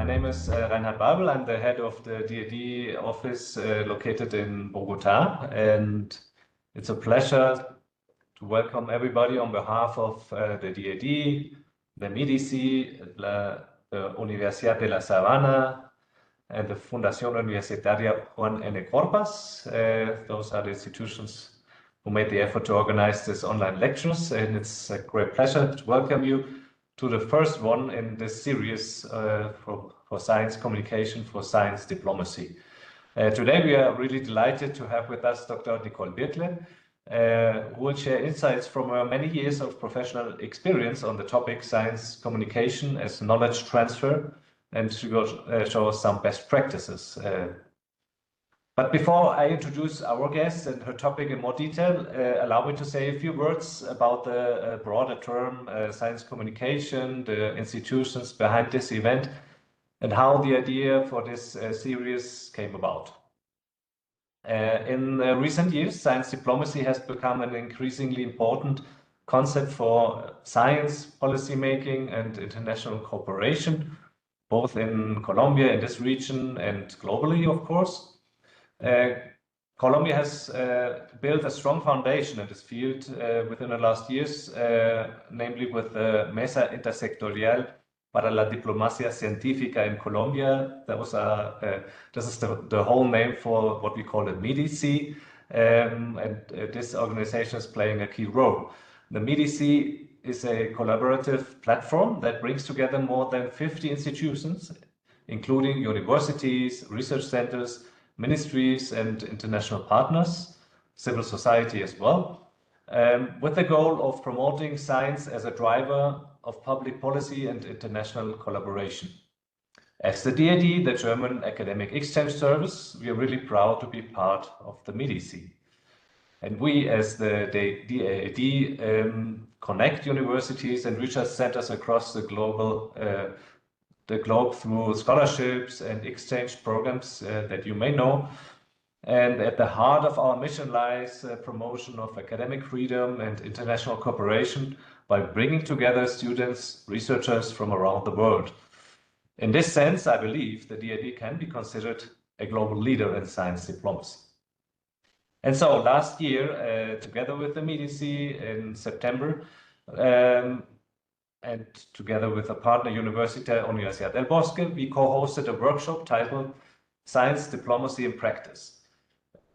My name is Reinhard Babel. I'm the head of the DAD office located in Bogota, and it's a pleasure to welcome everybody on behalf of the DAD, the MEDICI, the Universidad de la Sabana, and the Fundación Universitaria Juan N. Those are the institutions who made the effort to organize this online lectures, and it's a great pleasure to welcome you to the first one in this series for science communication, for science diplomacy. Today we are really delighted to have with us Dr. Nicole Birkle, who will share insights from her many years of professional experience on the topic science communication as knowledge transfer, and she will show us some best practices. But before I introduce our guest and her topic in more detail, allow me to say a few words about the broader term science communication, the institutions behind this event, and how the idea for this series came about. In recent years, science diplomacy has become an increasingly important concept for science policymaking and international cooperation, both in Colombia, in this region, and globally, of course. Colombia has built a strong foundation in this field within the last years, namely with the Mesa Intersectorial para la Diplomacia Científica in Colombia. This is the whole name for what we call the MEDICI, and this organization is playing a key role. The MEDICI is a collaborative platform that brings together more than 50 institutions, including universities, research centers, ministries and international partners, civil society as well, with the goal of promoting science as a driver of public policy and international collaboration. As the DAD, the German Academic Exchange Service, we are really proud to be part of the MEDICI. And we, as the DAD, connect universities and research centers across the globe through scholarships and exchange programs that you may know. And at the heart of our mission lies promotion of academic freedom and international cooperation by bringing together students, researchers from around the world. In this sense, I believe the DAD can be considered a global leader in science diplomacy. And so last year, together with the MEDICI in September, and together with a partner Universidad del Bosque, we co-hosted a workshop titled Science Diplomacy in Practice.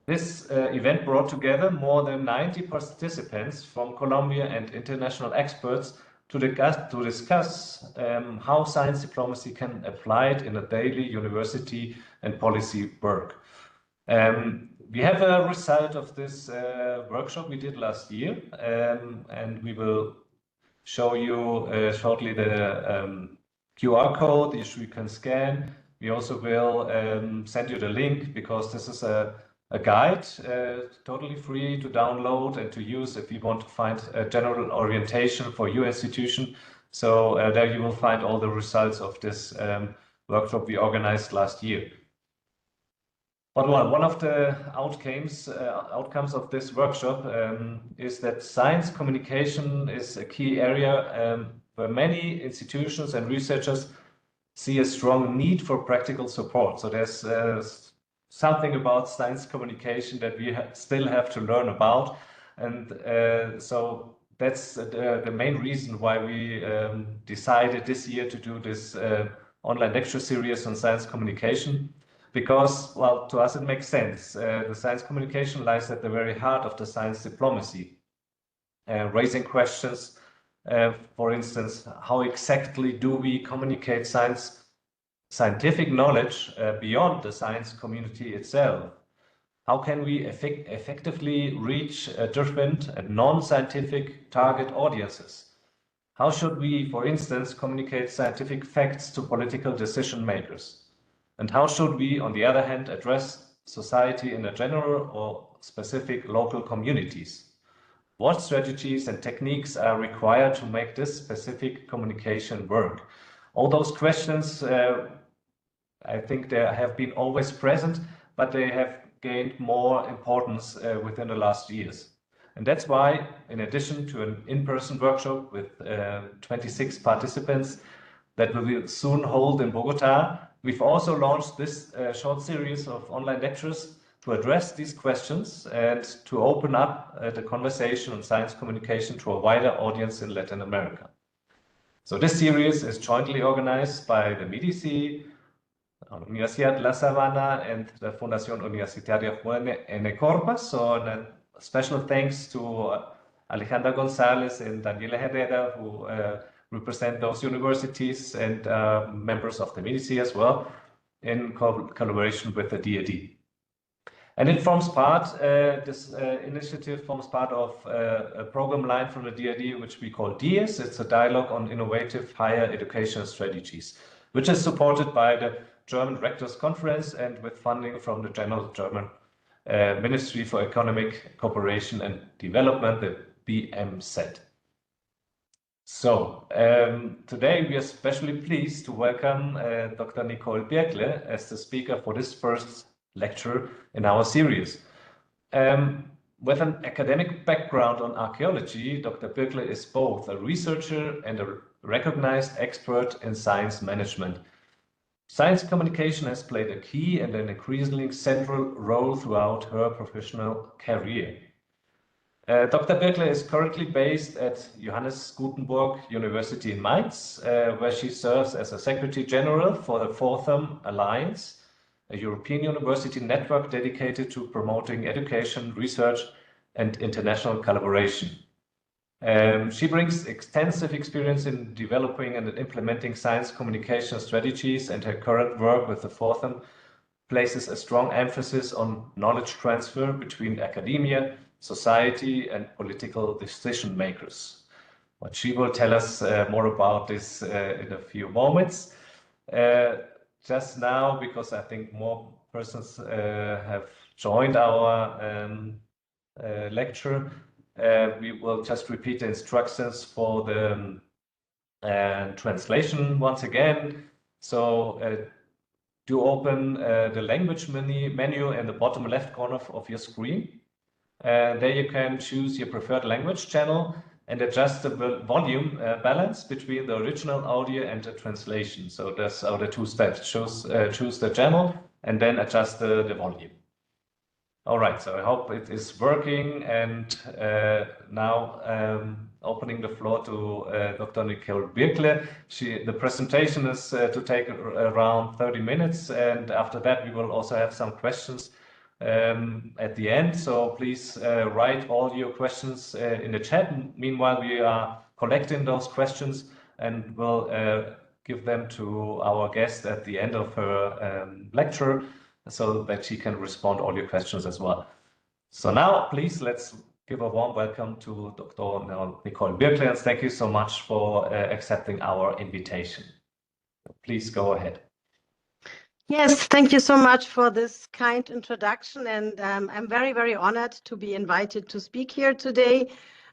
This event brought together more than 90 participants from Colombia and international experts to discuss how science diplomacy can apply it in a daily university and policy work. We have a result of this workshop we did last year, and we will show you shortly the QR code which you can scan. We also will send you the link, because this is a guide, totally free to download and to use if you want to find a general orientation for your institution. So there you will find all the results of this workshop we organized last year. But one of the outcomes of this workshop is that science communication is a key area where many institutions and researchers see a strong need for practical support. So there's something about science communication that we still have to learn about. And so that's the main reason why we decided this year to do this online lecture series on science communication. Because, well, to us it makes sense. The science communication lies at the very heart of the science diplomacy, raising questions, for instance, how exactly do we communicate scientific knowledge beyond the science community itself? How can we effectively reach different and non-scientific target audiences? How should we, for instance, communicate scientific facts to political decision makers? And how should we, on the other hand, address society in a general or specific local communities? What strategies and techniques are required to make this specific communication work? All those questions, I think they have been always present, but they have gained more importance within the last years. And that's why, in addition to an in-person workshop with 26 participants, that we will soon hold in Bogota. We've also launched this short series of online lectures to address these questions and to open up the conversation on science communication to a wider audience in Latin America. So this series is jointly organized by the MEDICI, Universidad La Sabana, and the Fundación Universitaria Juan N. So a special thanks to Alejandra González and Daniela Herrera, who represent those universities, and members of the MEDICI as well, in collaboration with the DAAD. And it forms part, this initiative forms part of a program line from the DAAD, which we call DIES. It's a dialogue on innovative higher education strategies, which is supported by the German Rectors Conference and with funding from the General German Ministry for Economic Cooperation and Development, the BMZ. So today we are especially pleased to welcome Dr. Nicole Birkle as the speaker for this first lecture in our series. With an academic background on archaeology, Dr. Birkle is both a researcher and a recognized expert in science management. Science communication has played a key and an increasingly central role throughout her professional career. Dr. Birkle is currently based at Johannes Gutenberg University in Mainz, where she serves as a Secretary General for the FORTHEM Alliance, a European university network dedicated to promoting education, research, and international collaboration. She brings extensive experience in developing and implementing science communication strategies, and her current work with the FORTHEM places a strong emphasis on knowledge transfer between academia, society, and political decision makers. But she will tell us more about this in a few moments. Just now, because I think more persons have joined our lecture, we will just repeat the instructions for the translation once again. So do open the language menu in the bottom left corner of your screen. There you can choose your preferred language channel and adjust the volume balance between the original audio and the translation. So that's the two steps. Choose the channel and then adjust the volume. All right, so I hope it is working, and now opening the floor to Dr. Nicole Birkle. The presentation is to take around 30 minutes, and after that we will also have some questions at the end. So please write all your questions in the chat. Meanwhile, we are collecting those questions and we'll give them to our guest at the end of her lecture, so that she can respond to all your questions as well. So now, please, let's give a warm welcome to Dr. Nicole Birkle, and thank you so much for accepting our invitation. Please go ahead. Yes, thank you so much for this kind introduction, and I'm very, very honored to be invited to speak here today.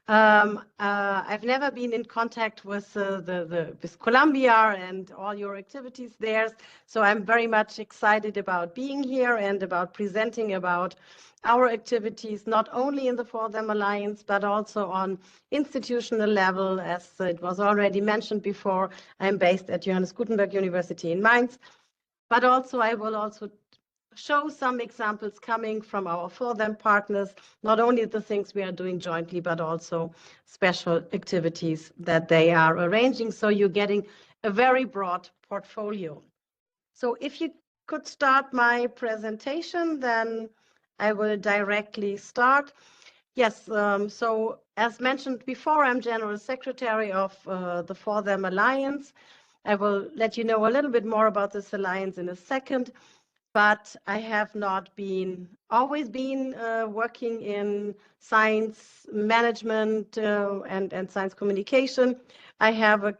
I've never been in contact with with Colombia and all your activities there, so I'm very much excited about being here and about presenting about our activities, not only in the FORTHEM Alliance, but also on institutional level. As it was already mentioned before, I'm based at Johannes Gutenberg University in Mainz, but also I will also show some examples coming from our FORTHEM partners, not only the things we are doing jointly, but also special activities that they are arranging. So you're getting a very broad portfolio. So if you could start my presentation, then I will directly start. Yes, so as mentioned before, I'm General Secretary of the FORTHEM Alliance. I will let you know a little bit more about this alliance in a second. But I have not always been working in science management and science communication. I have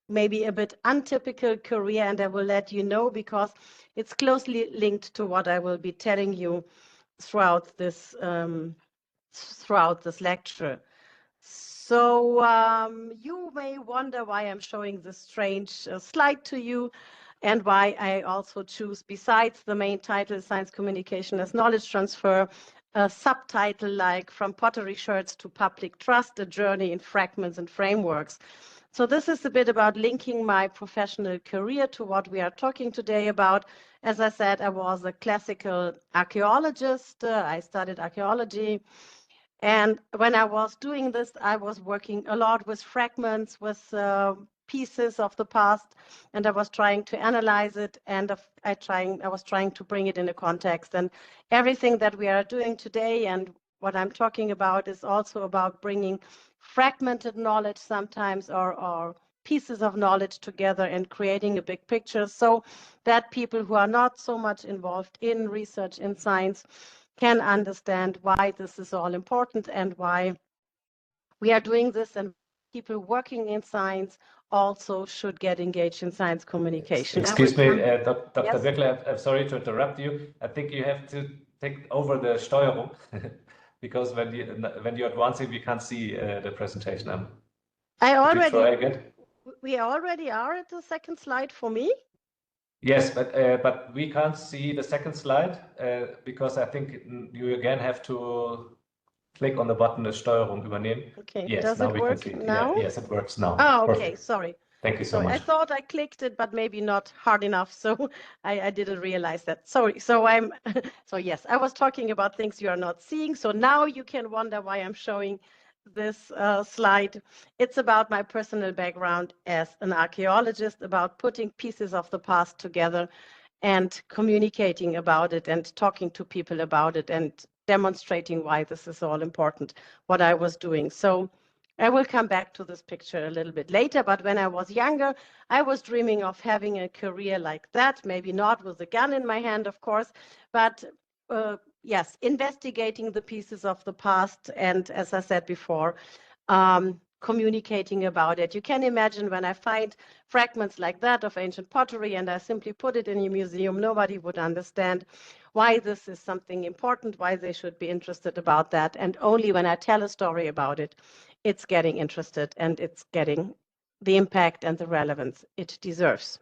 maybe a bit untypical career, and I will let you know because it's closely linked to what I will be telling you throughout this lecture. So you may wonder why I'm showing this strange slide to you, and why I also choose, besides the main title, Science Communication as Knowledge Transfer, a subtitle like From Pottery Sherds to Public Trust, A Journey in Fragments and Frameworks. So this is a bit about linking my professional career to what we are talking today about. As I said, I was a classical archaeologist. I studied archaeology. And when I was doing this, I was working a lot with fragments, with pieces of the past, and I was trying to analyze it, and I was trying to bring it in a context. And everything that we are doing today and what I'm talking about is also about bringing fragmented knowledge sometimes or pieces of knowledge together and creating a big picture so that people who are not so much involved in research in science can understand why this is all important and why we are doing this, and people working in science also should get engaged in science communication. Excuse me, Dr. Yes? Birkle, I'm sorry to interrupt you. I think you have to take over the Steuerung because when you're advancing, we can't see the presentation. We already are at the second slide for me. Yes, but we can't see the second slide because I think you again have to click on the button, the Steuerung übernehmen. Okay. Yes, does now it we work can see. now? Yeah, yes, it works now. Oh, okay. Perfect. Sorry. Thank you so much. I thought I clicked it, but maybe not hard enough, so I didn't realize that. Sorry. So yes, I was talking about things you are not seeing. So now you can wonder why I'm showing this slide. It's about my personal background as an archaeologist, about putting pieces of the past together and communicating about it and talking to people about it and demonstrating why this is all important, what I was doing. So I will come back to this picture a little bit later, but when I was younger, I was dreaming of having a career like that, maybe not with a gun in my hand, of course, but yes, investigating the pieces of the past and, as I said before, communicating about it. You can imagine when I find fragments like that of ancient pottery and I simply put it in a museum, nobody would understand why this is something important, why they should be interested about that. And only when I tell a story about it, it's getting interested and it's getting the impact and the relevance it deserves.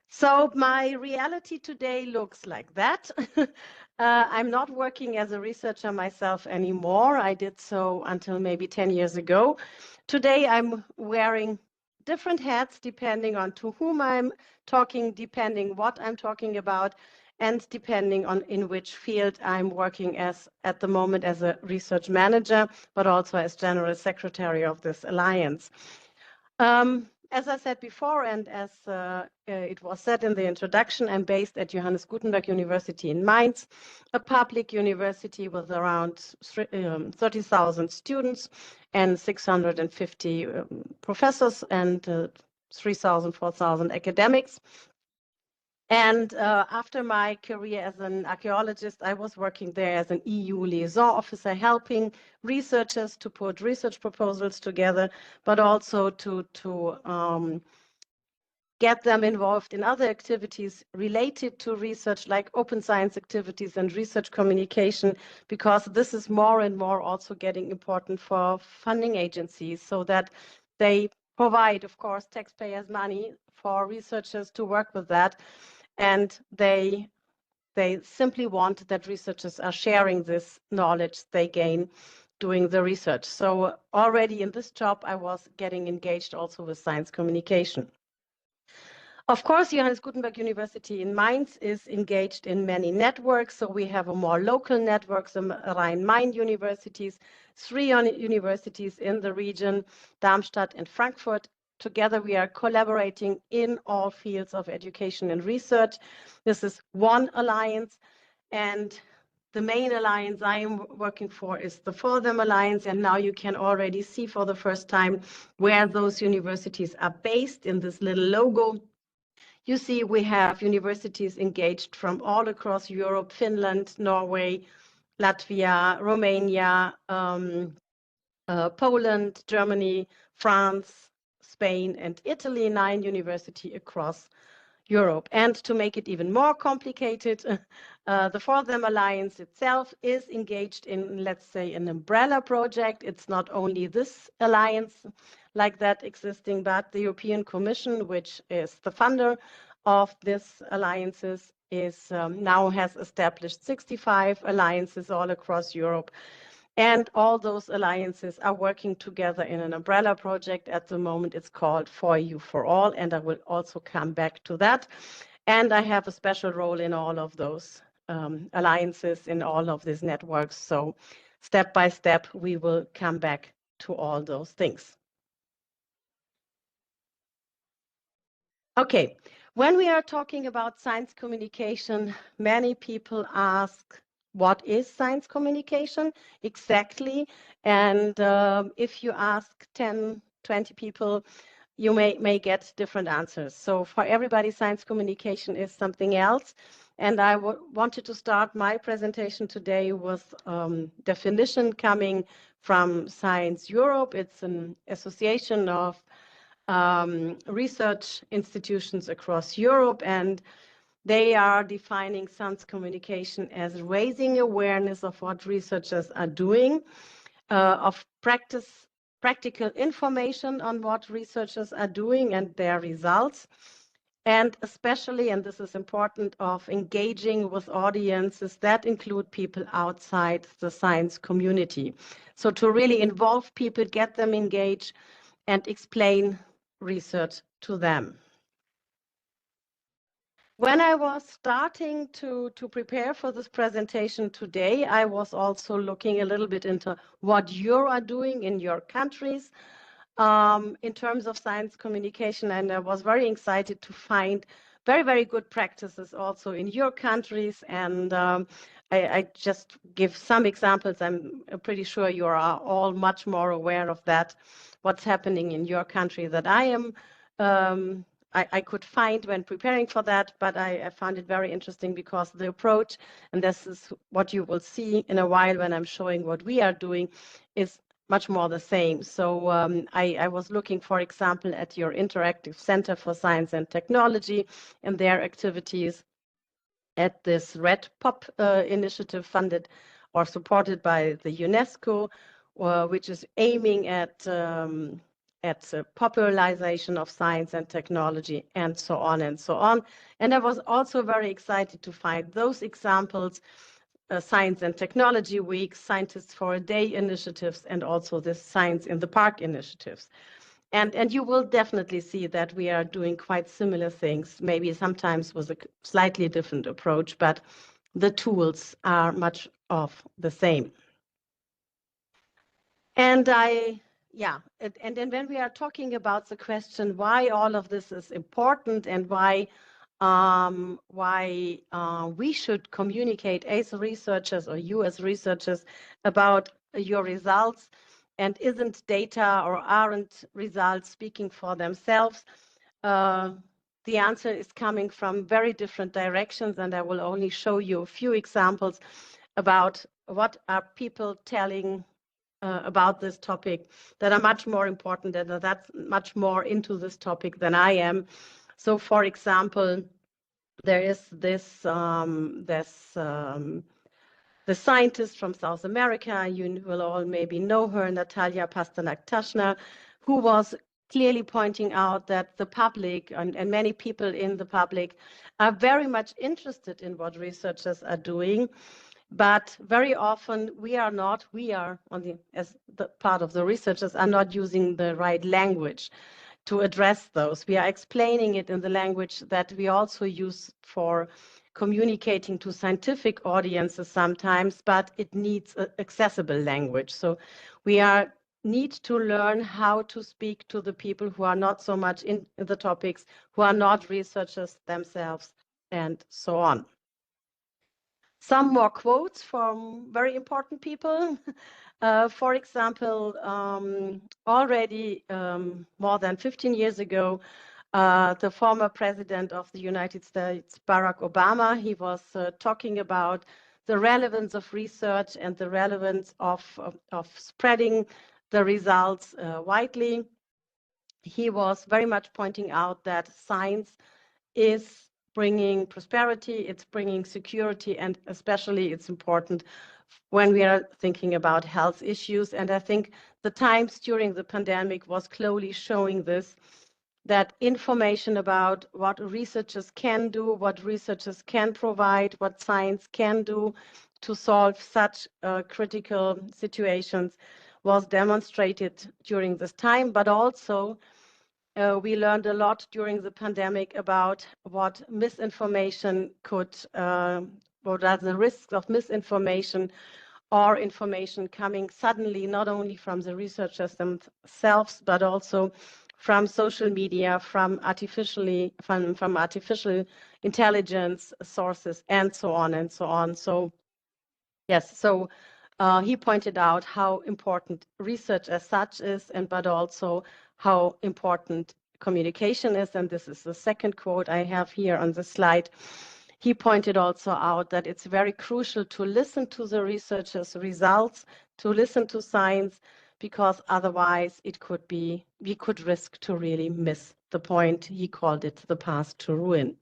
So my reality today looks like that. I'm not working as a researcher myself anymore. I did so until maybe 10 years ago. Today I'm wearing different hats depending on to whom I'm talking, depending what I'm talking about, and depending on in which field I'm working as at the moment as a research manager, but also as General Secretary of this alliance. As I said before, and as it was said in the introduction, I'm based at Johannes Gutenberg University in Mainz, a public university with around 30,000 students and 650 professors and 3,000, 4,000 academics. And after my career as an archaeologist, I was working there as an EU liaison officer, helping researchers to put research proposals together, but also to get them involved in other activities related to research, like open science activities and research communication, because this is more and more also getting important for funding agencies, so that they provide, of course, taxpayers' money for researchers to work with that. And they simply want that researchers are sharing this knowledge they gain doing the research. So already in this job, I was getting engaged also with science communication. Of course, Johannes Gutenberg University in Mainz is engaged in many networks. So we have a more local network, some Rhine-Main universities, 3 universities in the region, Darmstadt and Frankfurt. Together, we are collaborating in all fields of education and research. This is one alliance, and the main alliance I am working for is the FORTHEM Alliance, and now you can already see for the first time where those universities are based in this little logo. You see we have universities engaged from all across Europe, Finland, Norway, Latvia, Romania, Poland, Germany, France, Spain, and Italy, 9 universities across Europe. And to make it even more complicated, the FORTHEM Alliance itself is engaged in, let's say, an umbrella project. It's not only this alliance like that existing, but the European Commission, which is the funder of these alliances, is now has established 65 alliances all across Europe. And all those alliances are working together in an umbrella project. At the moment, it's called For You For All, and I will also come back to that. And I have a special role in all of those alliances, in all of these networks. So step by step, we will come back to all those things. Okay, when we are talking about science communication, many people ask, what is science communication exactly? And if you ask 10, 20 people, you may get different answers. So for everybody, science communication is something else. And I wanted to start my presentation today with definition coming from Science Europe. It's an association of research institutions across Europe, and they are defining science communication as raising awareness of what researchers are doing, of practical information on what researchers are doing and their results, and especially, and this is important, of engaging with audiences that include people outside the science community. So to really involve people, get them engaged, and explain research to them. When I was starting to prepare for this presentation today, I was also looking a little bit into what you are doing in your countries in terms of science communication, and I was very excited to find very, very good practices also in your countries. And I just give some examples. I'm pretty sure you are all much more aware of that, what's happening in your country, that I am. I could find when preparing for that, but I found it very interesting because the approach, and this is what you will see in a while when I'm showing what we are doing, is much more the same. So I was looking, for example, at your Interactive Center for Science and Technology and their activities at this Red Pop initiative funded or supported by the UNESCO, which is aiming at the popularization of science and technology, and so on and so on. And I was also very excited to find those examples, Science and Technology Week, Scientists for a Day initiatives, and also the Science in the Park initiatives. And you will definitely see that we are doing quite similar things, maybe sometimes with a slightly different approach, but the tools are much of the same. And and then when we are talking about the question why all of this is important and why we should communicate as researchers, or you as researchers, about your results, and isn't data or aren't results speaking for themselves, the answer is coming from very different directions, and I will only show you a few examples about what are people telling about this topic that are much more important and that's much more into this topic than I am. So, for example, there is the scientist from South America, you will all maybe know her, Natalia Pasternak-Taschner, who was clearly pointing out that the public and many people in the public are very much interested in what researchers are doing. But very often as the part of the researchers, are not using the right language to address those. We are explaining it in the language that we also use for communicating to scientific audiences sometimes, but it needs accessible language. So we need to learn how to speak to the people who are not so much in the topics, who are not researchers themselves, and so on. Some more quotes from very important people. For example, already more than 15 years ago, the former president of the United States, Barack Obama, he was talking about the relevance of research and the relevance of spreading the results widely. He was very much pointing out that science is bringing prosperity, it's bringing security, and especially it's important when we are thinking about health issues. And I think the times during the pandemic was clearly showing this, that information about what researchers can do, what researchers can provide, what science can do, to solve such critical situations was demonstrated during this time, but also we learned a lot during the pandemic about what misinformation could, what are the risks of misinformation or information coming suddenly, not only from the researchers themselves, but also from social media, from artificial intelligence sources, and so on and so on. So yes, so he pointed out how important research as such is, but also how important communication is. And this is the second quote I have here on the slide. He pointed also out that it's very crucial to listen to the researchers' results, to listen to science, because otherwise it could be, we could risk to really miss the point. He called it the path to ruin.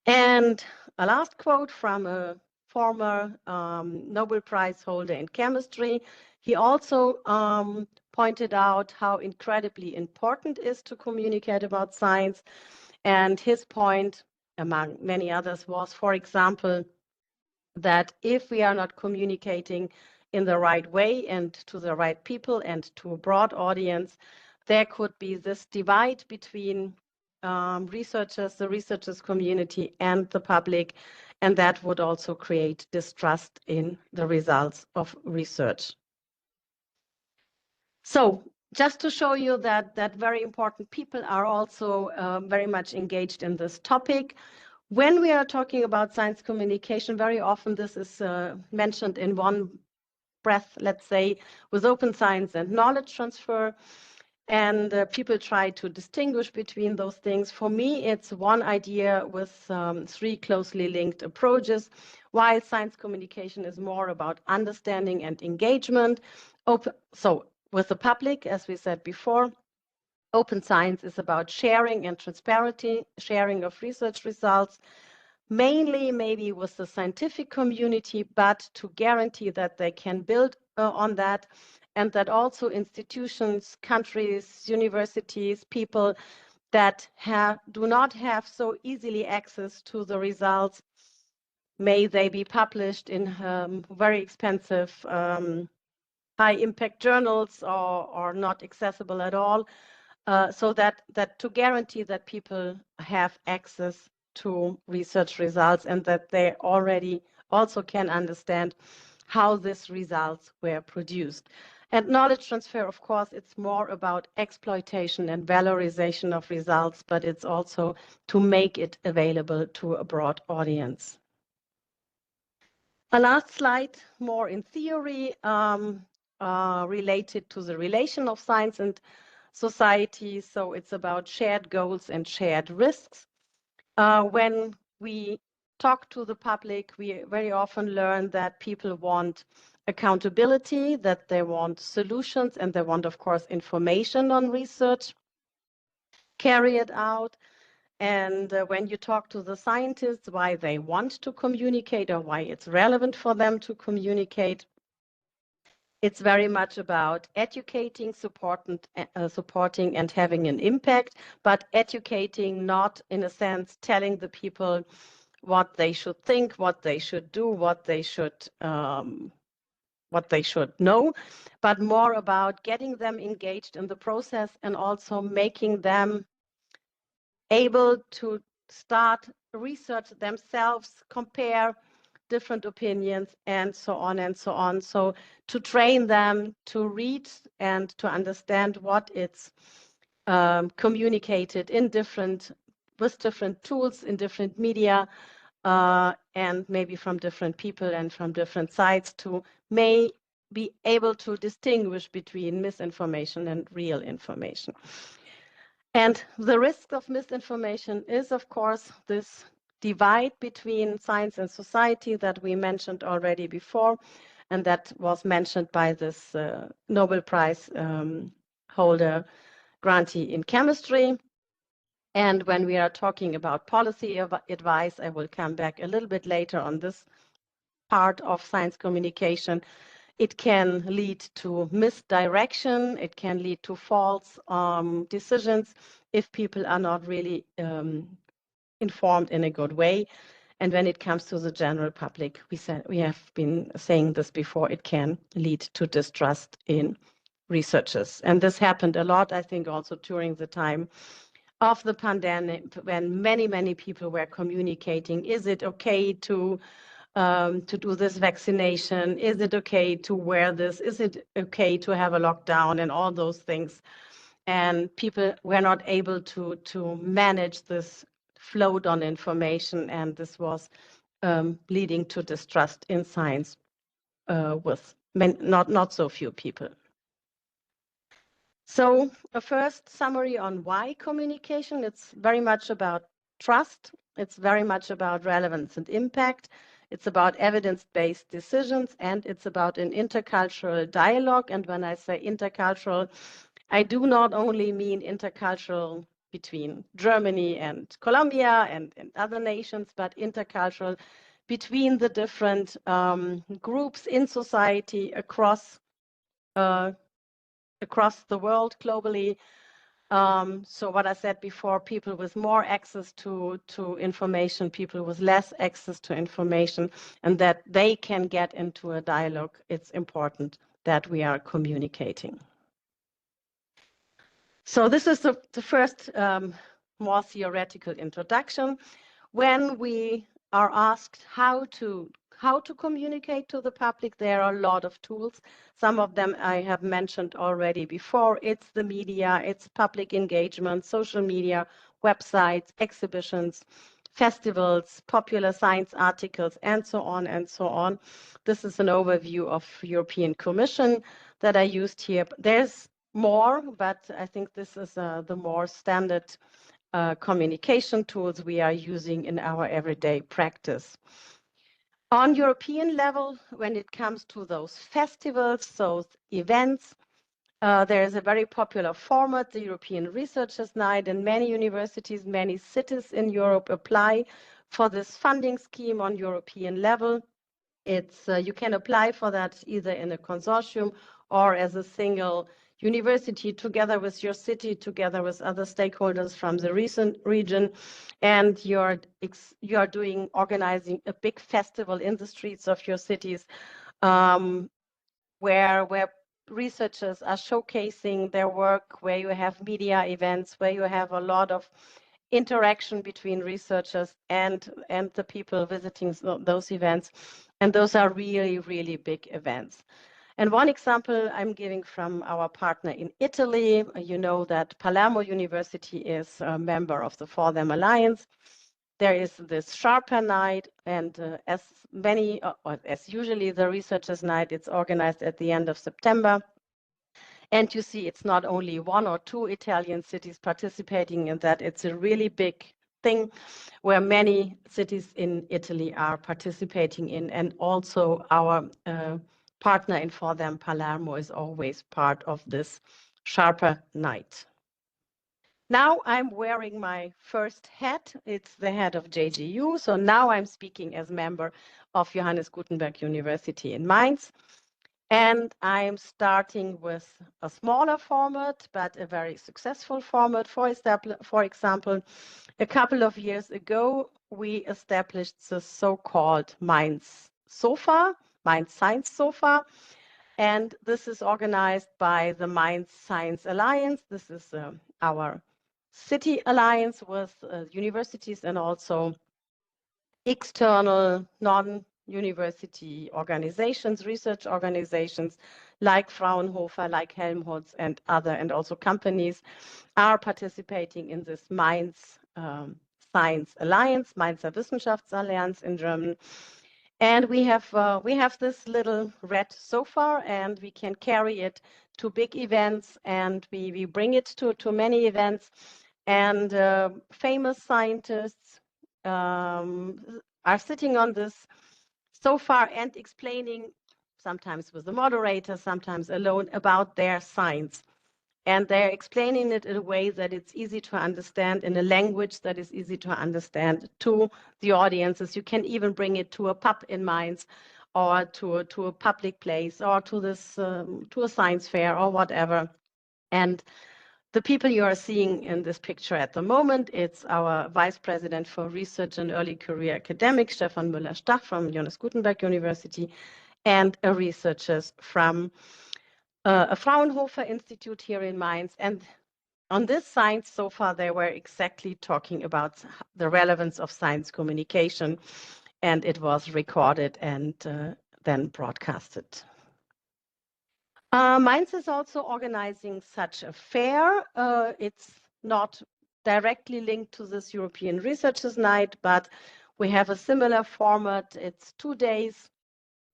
And a last quote from a former Nobel Prize holder in chemistry. He also pointed out how incredibly important it is to communicate about science. And his point, among many others, was, for example, that if we are not communicating in the right way and to the right people and to a broad audience, there could be this divide between researchers, the researchers community, and the public, and that would also create distrust in the results of research. So just to show you that very important people are also very much engaged in this topic. When we are talking about science communication, very often this is mentioned in one breath, let's say, with open science and knowledge transfer. And people try to distinguish between those things. For me, it's one idea with three closely linked approaches. While science communication is more about understanding and engagement, so with the public, as we said before, open science is about sharing and transparency, sharing of research results, mainly maybe with the scientific community, but to guarantee that they can build on that, and that also institutions, countries, universities, people that do not have so easily access to the results, may they be published in very expensive high impact journals or not accessible at all, so that to guarantee that people have access to research results and that they already also can understand how these results were produced. And knowledge transfer, of course, it's more about exploitation and valorization of results, but it's also to make it available to a broad audience. A last slide, more in theory, related to the relation of science and society. So it's about shared goals and shared risks. When we talk to the public, we very often learn that people want accountability, that they want solutions, and they want, of course, information on research carried out. And when you talk to the scientists, why they want to communicate or why it's relevant for them to communicate, it's very much about educating, supporting and having an impact, but educating not in a sense telling the people what they should think, what they should do, what they should know, but more about getting them engaged in the process and also making them able to start research themselves, compare different opinions, and so on and so on. So to train them to read and to understand what it's communicated in with different tools, in different media, and maybe from different people and from different sides, to may be able to distinguish between misinformation and real information. And the risk of misinformation is, of course, this divide between science and society that we mentioned already before, and that was mentioned by this Nobel Prize holder grantee in chemistry. And when we are talking about policy advice, I will come back a little bit later on this part of science communication. It can lead to misdirection. It can lead to false decisions if people are not really informed in a good way. And when it comes to the general public, we have been saying this before, it can lead to distrust in researchers. And this happened a lot, I think, also during the time of the pandemic, when many people were communicating, is it okay to do this vaccination? Is it okay to wear this? Is it okay to have a lockdown and all those things? And people were not able to manage this float on information, and this was leading to distrust in science with not so few people. So a first summary on why communication. It's very much about trust. It's very much about relevance and impact. It's about evidence-based decisions, and it's about an intercultural dialogue. And when I say intercultural, I do not only mean intercultural between Germany and Colombia and other nations, but intercultural between the different groups in society across the world globally. So what I said before, people with more access to information, people with less access to information, and that they can get into a dialogue, it's important that we are communicating. So this is the first more theoretical introduction. When we are asked how to communicate to the public, there are a lot of tools. Some of them I have mentioned already before. It's the media, it's public engagement, social media, websites, exhibitions, festivals, popular science articles, and so on and so on. This is an overview of European Commission that I used here. There's more, but I think this is the more standard communication tools we are using in our everyday practice. On European level, when it comes to those festivals, those events, there is a very popular format, the European Researchers' Night, and many universities, many cities in Europe apply for this funding scheme on European level. It's you can apply for that either in a consortium or as a single university together with your city, together with other stakeholders from the region, and you're organizing a big festival in the streets of your cities, where researchers are showcasing their work, where you have media events, where you have a lot of interaction between researchers and the people visiting those events, and those are really big events. And one example I'm giving from our partner in Italy, you know that Palermo University is a member of the FORTHEM Alliance. There is this Sharper Night, and as usually the Researchers' Night, it's organized at the end of September. And you see, it's not only one or two Italian cities participating in that, it's a really big thing where many cities in Italy are participating in, and also our partner in FORTHEM, Palermo, is always part of this Sharper Night. Now I'm wearing my first hat. It's the hat of JGU. So now I'm speaking as member of Johannes Gutenberg University in Mainz. And I'm starting with a smaller format, but a very successful format. For example, a couple of years ago, we established the so-called Mainz Sofa, Mainz Science Sofa. And this is organized by the Mainz Science Alliance. This is our city alliance with universities and also external non-university organizations, research organizations like Fraunhofer, like Helmholtz and other, and also companies are participating in this Mainz Science Alliance, Mainzer Wissenschaftsallianz in German. And we have this little red sofa, and we can carry it to big events, and we bring it to many events. And famous scientists are sitting on this sofa and explaining, sometimes with the moderator, sometimes alone, about their science. And they're explaining it in a way that it's easy to understand, in a language that is easy to understand to the audiences. You can even bring it to a pub in Mainz, or to a public place, or to a science fair or whatever. And The people you are seeing in this picture at the moment, it's our Vice President for Research and Early Career Academics, Stefan Müller-Stach from Johannes Gutenberg University, and researchers from a Fraunhofer Institute here in Mainz. And on this science, so far, they were exactly talking about the relevance of science communication, and it was recorded and then broadcasted. Mainz is also organizing such a fair. It's not directly linked to this European Researchers' Night, but we have a similar format. It's 2 days,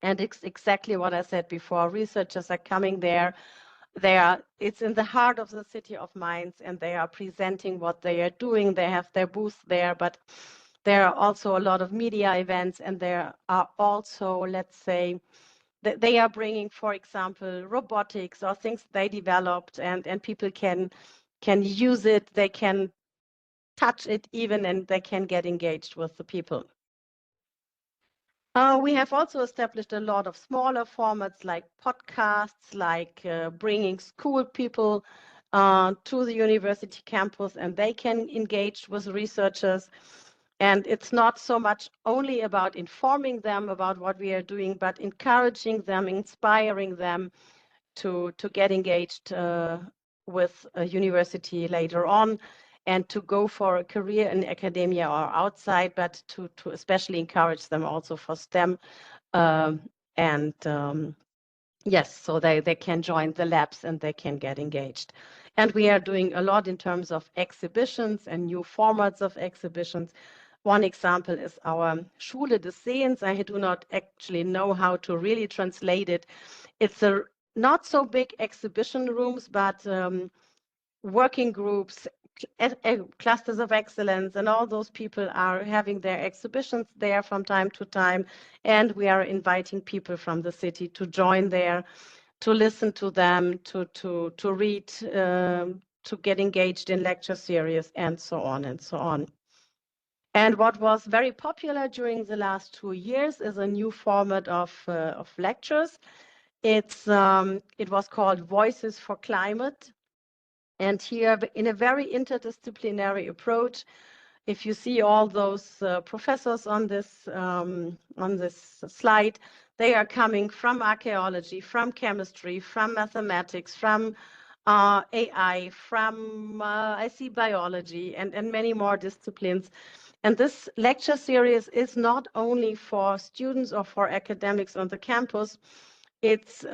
and it's exactly what I said before. Researchers are coming there. It's in the heart of the city of Mainz, and they are presenting what they are doing. They have their booth there, but there are also a lot of media events, and there are also, let's say, they are bringing, for example, robotics or things they developed, and people can use it, they can touch it even, and they can get engaged with the people. We have also established a lot of smaller formats like podcasts, like bringing school people to the university campus, and they can engage with researchers. And it's not so much only about informing them about what we are doing, but encouraging them, inspiring them to get engaged with a university later on, and to go for a career in academia or outside, but to especially encourage them also for STEM. Yes, so they can join the labs and they can get engaged. And we are doing a lot in terms of exhibitions and new formats of exhibitions. One example is our Schule des Sehens. I do not actually know how to really translate it. It's a not so big exhibition rooms, but working groups, clusters of excellence, and all those people are having their exhibitions there from time to time. And we are inviting people from the city to join there, to listen to them, to read, to get engaged in lecture series, and so on and so on. And what was very popular during the last 2 years is a new format of lectures. It was called Voices for Climate. And here, in a very interdisciplinary approach, if you see all those professors on this slide, they are coming from archaeology, from chemistry, from mathematics, from AI, from I see biology, and many more disciplines. And this lecture series is not only for students or for academics on the campus. It's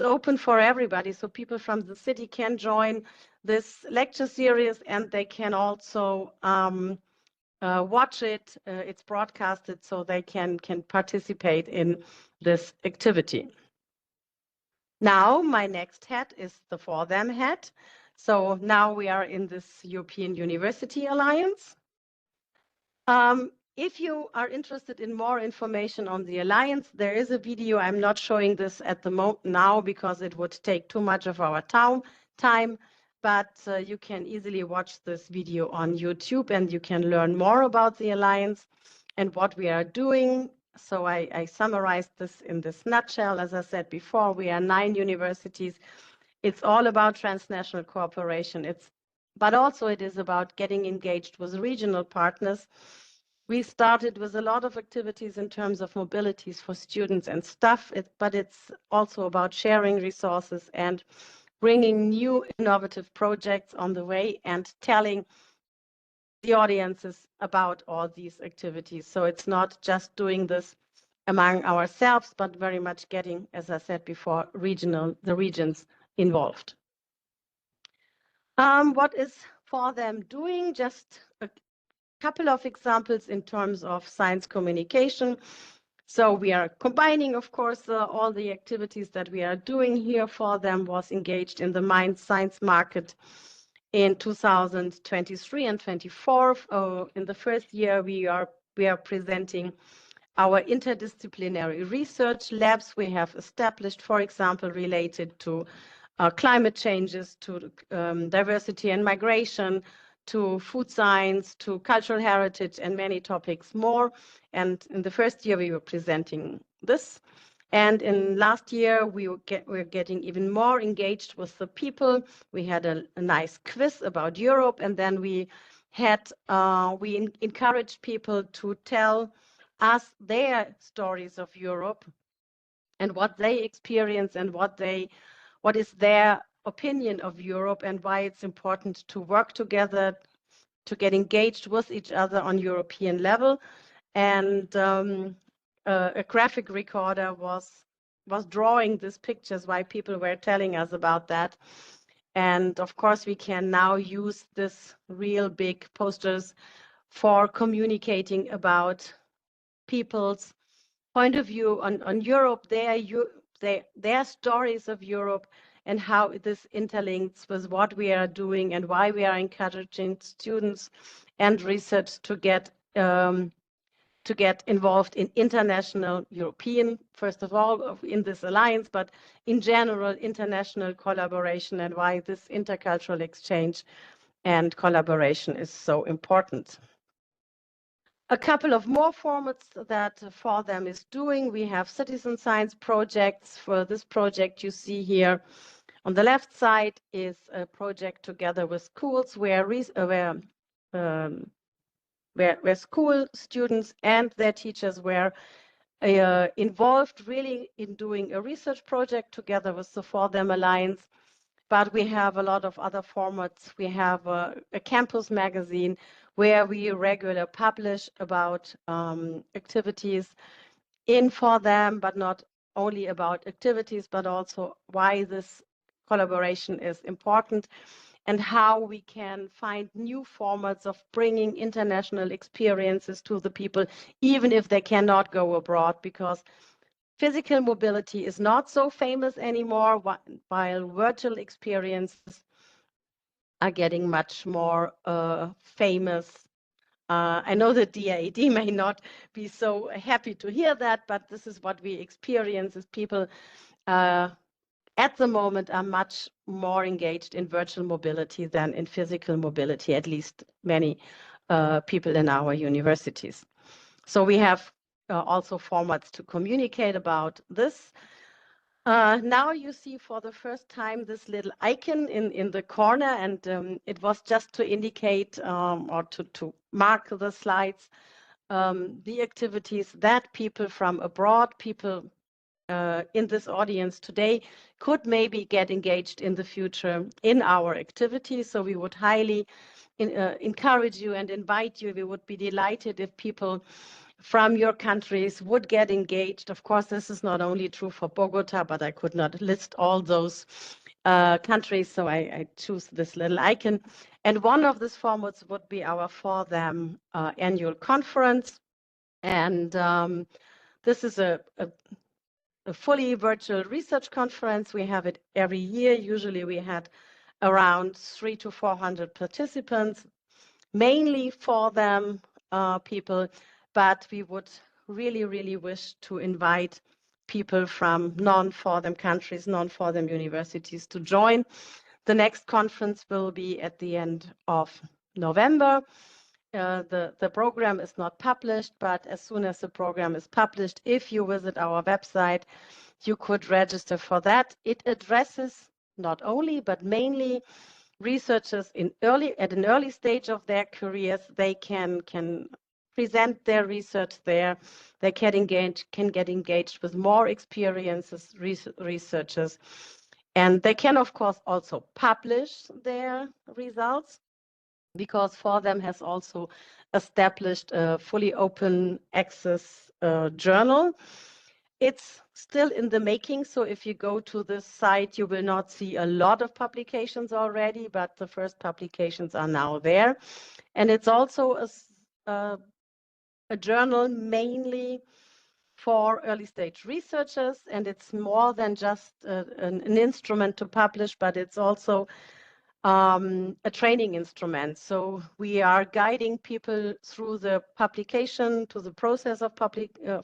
open for everybody, so people from the city can join this lecture series, and they can also watch it. It's broadcasted, so they can participate in this activity. Now, my next hat is the For Them hat. So now we are in this European University Alliance. If you are interested in more information on the Alliance, there is a video. I'm not showing this at the moment now because it would take too much of our time, but you can easily watch this video on YouTube, and you can learn more about the Alliance and what we are doing. So I summarized this in this nutshell. As I said before, we are 9 universities. It's all about transnational cooperation. But also it is about getting engaged with regional partners. We started with a lot of activities in terms of mobilities for students and staff, but it's also about sharing resources and bringing new innovative projects on the way and telling the audiences about all these activities. So it's not just doing this among ourselves, but very much getting, as I said before, the regions involved. What is For Them doing? Just a couple of examples in terms of science communication. So we are combining, of course, all the activities that we are doing here. For Them was engaged in the Mainz Science Market in 2023 and 24. In the first year, we are presenting our interdisciplinary research labs we have established, for example, related to climate changes, to diversity and migration, to food science, to cultural heritage, and many topics more. And in the first year, we were presenting this. And in last year, we're getting even more engaged with the people. We had a nice quiz about Europe, and then we encouraged people to tell us their stories of Europe and what they experience and what is their opinion of Europe and why it's important to work together, to get engaged with each other on European level. And a graphic recorder was drawing these pictures while people were telling us about that. And of course, we can now use this real big posters for communicating about people's point of view on Europe, their stories of Europe, and how this interlinks with what we are doing and why we are encouraging students and research to get involved in international European, first of all, in this alliance, but in general, international collaboration, and why this intercultural exchange and collaboration is so important. A couple of more formats that FORTHEM is doing. We have citizen science projects. For this project you see here on the left side is a project together with schools where school students and their teachers were involved really in doing a research project together with the FORTHEM Alliance. But we have a lot of other formats. We have a campus magazine where we regularly publish about activities in FORTHEM, but not only about activities, but also why this collaboration is important and how we can find new formats of bringing international experiences to the people, even if they cannot go abroad, because physical mobility is not so famous anymore, while virtual experiences are getting much more famous. I know that DAAD may not be so happy to hear that, but this is what we experience as people at the moment are much more engaged in virtual mobility than in physical mobility, at least many people in our universities. So we have also formats to communicate about this. Now you see for the first time this little icon in the corner, and it was just to indicate or to mark the slides, the activities that people from abroad, people in this audience today could maybe get engaged in the future in our activities. So we would highly encourage you and invite you. We would be delighted if people from your countries would get engaged. Of course, this is not only true for Bogota, but I could not list all those countries, so I choose this little icon. And one of these formats would be our FORTHEM annual conference. And this is a fully virtual research conference. We have it every year. Usually we had around 300 to 400 participants, mainly FORTHEM people, but we would really, really wish to invite people from non-FORTHEM countries, non-FORTHEM universities to join. The next conference will be at the end of November. The program is not published, but as soon as the program is published, if you visit our website, you could register for that. It addresses not only, but mainly researchers at an early stage of their careers. They can present their research there. They can get engaged with more experienced researchers. And they can, of course, also publish their results, because FORTHEM has also established a fully open access journal. It's still in the making, so if you go to this site, you will not see a lot of publications already, but the first publications are now there. And it's also a journal mainly for early stage researchers, and it's more than just an instrument to publish, but it's also a training instrument. So we are guiding people through the publication, to the process of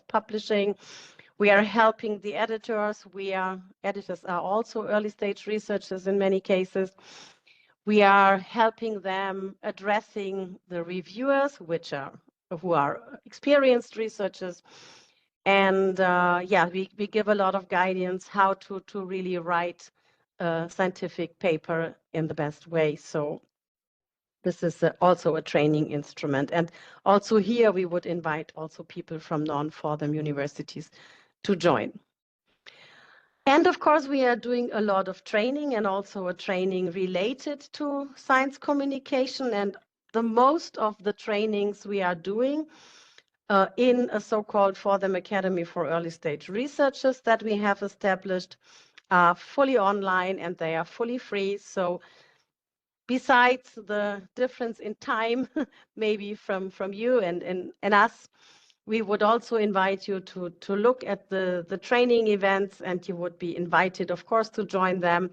publishing. We are helping the editors. Editors are also early stage researchers in many cases. We are helping them addressing the reviewers, who are experienced researchers. And yeah, we give a lot of guidance how to really write a scientific paper in the best way. So this is also a training instrument. And also here we would invite also people from non-FORTHEM universities to join. And of course, we are doing a lot of training and also a training related to science communication. And the most of the trainings we are doing in a so-called FORTHEM Academy for Early Stage Researchers that we have established are fully online and they are fully free. So besides the difference in time, maybe from you and us, we would also invite you to look at the training events, and you would be invited, of course, to join them.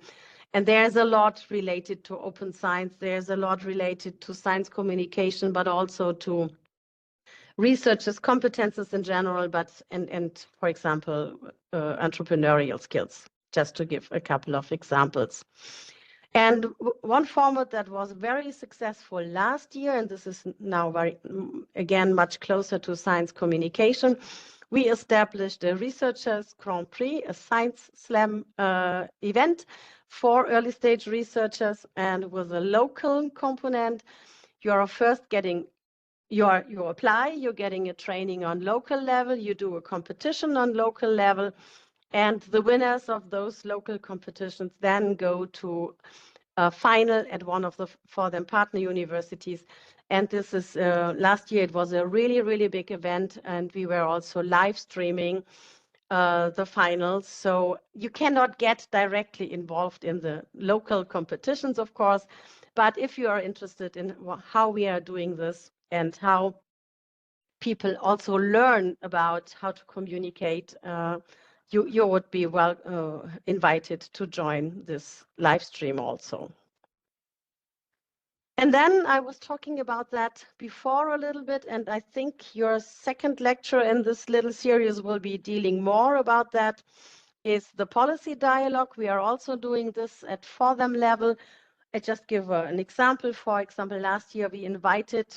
And there's a lot related to open science. There's a lot related to science communication, but also to researchers' competences in general, but and for example, entrepreneurial skills, just to give a couple of examples. And one format that was very successful last year, and this is now again much closer to science communication, we established a Researchers Grand Prix, a science slam event for early stage researchers, and with a local component. You are first getting you apply, you're getting a training on local level, you do a competition on local level, and the winners of those local competitions then go to a final at one of the FORTHEM partner universities. And this is, last year it was a really, really big event, and we were also live streaming the finals. So you cannot get directly involved in the local competitions, of course, but if you are interested in how we are doing this and how people also learn about how to communicate, you would be invited to join this live stream also. And then I was talking about that before a little bit, and I think your second lecture in this little series will be dealing more about that, is the policy dialogue. We are also doing this at FORTHEM level. I just give an example. For example, last year we invited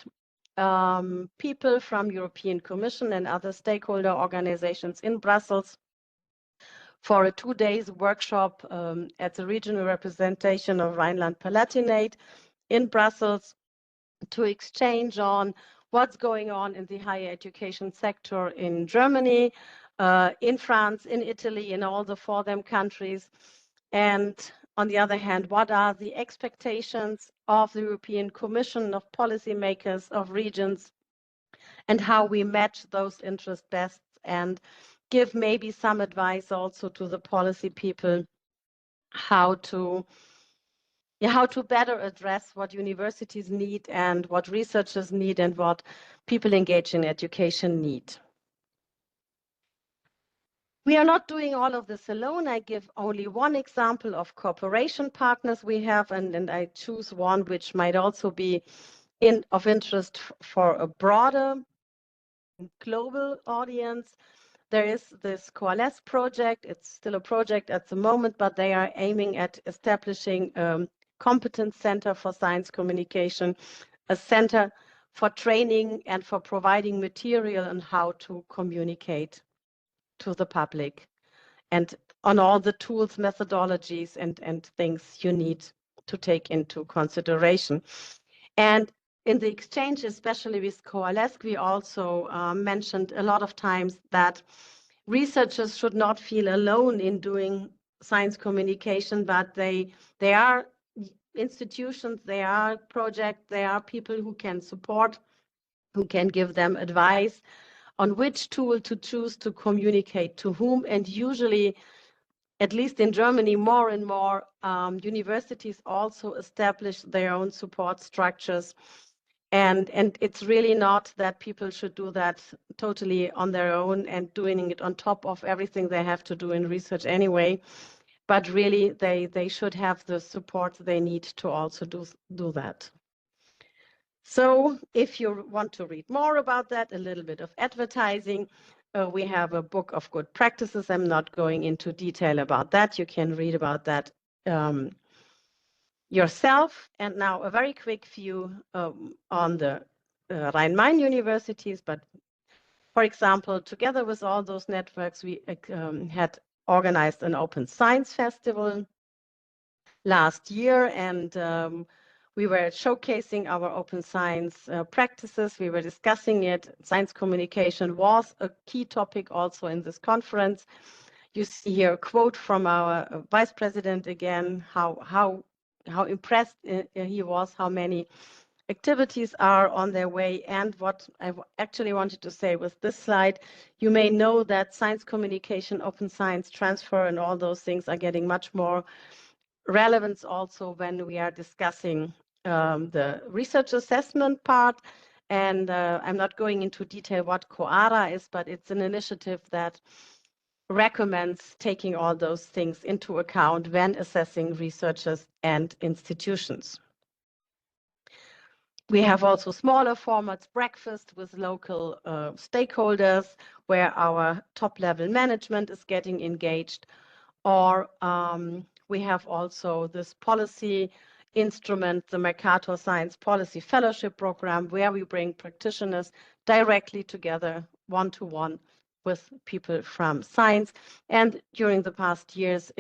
people from European Commission and other stakeholder organizations in Brussels for a 2 days workshop at the regional representation of Rhineland-Palatinate in Brussels to exchange on what's going on in the higher education sector in Germany, in France, in Italy, in all the FORTHEM countries. And on the other hand, what are the expectations of the European Commission, of policymakers, of regions, and how we match those interests best, and give maybe some advice also to the policy people how to better address what universities need and what researchers need and what people engaged in education need. We are not doing all of this alone. I give only one example of cooperation partners we have, and I choose one which might also be of interest for a broader global audience. There is this Coalesce project. It's still a project at the moment, but they are aiming at establishing a competence center for science communication, a center for training and for providing material on how to communicate to the public, and on all the tools, methodologies, and things you need to take into consideration. And in the exchange, especially with Coalesce, we also mentioned a lot of times that researchers should not feel alone in doing science communication, but they are institutions, they are projects, they are people who can support, who can give them advice on which tool to choose to communicate to whom. And usually, at least in Germany, more and more universities also establish their own support structures. And it's really not that people should do that totally on their own and doing it on top of everything they have to do in research anyway, but really they should have the support they need to also do that. So if you want to read more about that, a little bit of advertising, we have a book of good practices. I'm not going into detail about that. You can read about that yourself. And now a very quick view on the Rhine-Main universities. But For example, together with all those networks, we had organized an Open Science Festival last year, and we were showcasing our open science practices. We were discussing it. Science communication was a key topic also in this conference. You see here a quote from our vice president again, how impressed he was, how many activities are on their way. And what I actually wanted to say with this slide, you may know that science communication, open science transfer, and all those things are getting much more relevance also when we are discussing the research assessment part. And I'm not going into detail what COARA is, but it's an initiative that recommends taking all those things into account when assessing researchers and institutions. We have also smaller formats, breakfast with local stakeholders, where our top-level management is getting engaged. Or we have also this policy instrument, the Mercator Science Policy Fellowship Program, where we bring practitioners directly together, one-to-one, with people from science. And during the past years,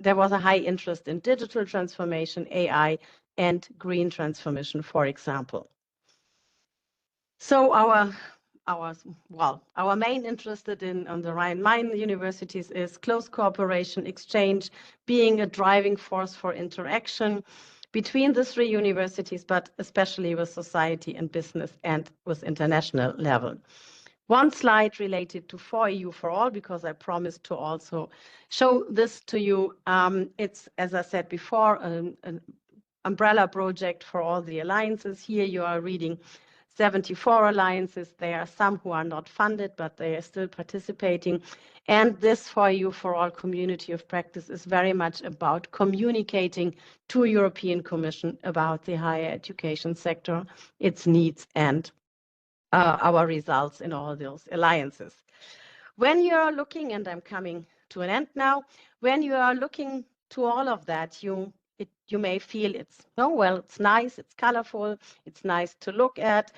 there was a high interest in digital transformation, AI, and green transformation, for example. So our main interest on the Rhine-Main universities is close cooperation, exchange, being a driving force for interaction between the three universities, but especially with society and business and with international level. One slide related to 4EU for All, because I promised to also show this to you. It's, as I said before, an umbrella project for all the alliances. Here you are reading 74 alliances. There are some who are not funded, but they are still participating. And this 4EU for All community of practice is very much about communicating to European Commission about the higher education sector, its needs, and our results in all those alliances. When you are looking, and I'm coming to an end now, when you are looking to all of that, you may feel it's nice, it's colorful, it's nice to look at.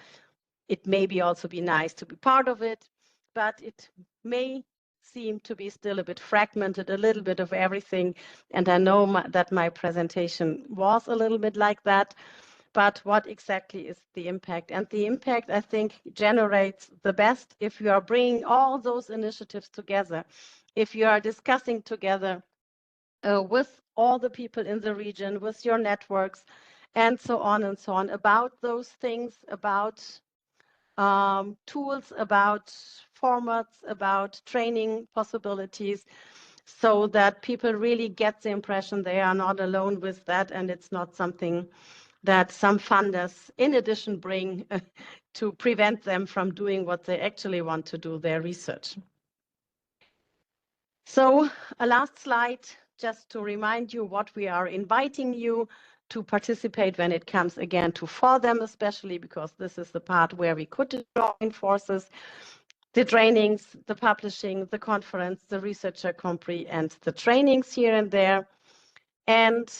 It may also be nice to be part of it, but it may seem to be still a bit fragmented, a little bit of everything. And I know that my presentation was a little bit like that. But what exactly is the impact? And the impact, I think, generates the best if you are bringing all those initiatives together, if you are discussing together with all the people in the region, with your networks, and so on about those things, about tools, about formats, about training possibilities, so that people really get the impression they are not alone with that, and it's not something that some funders in addition bring to prevent them from doing what they actually want to do, their research. So a last slide, just to remind you what we are inviting you to participate when it comes again to FORTHEM, especially because this is the part where we could join forces, the trainings, the publishing, the conference, the researcher compre, and the trainings here and there. And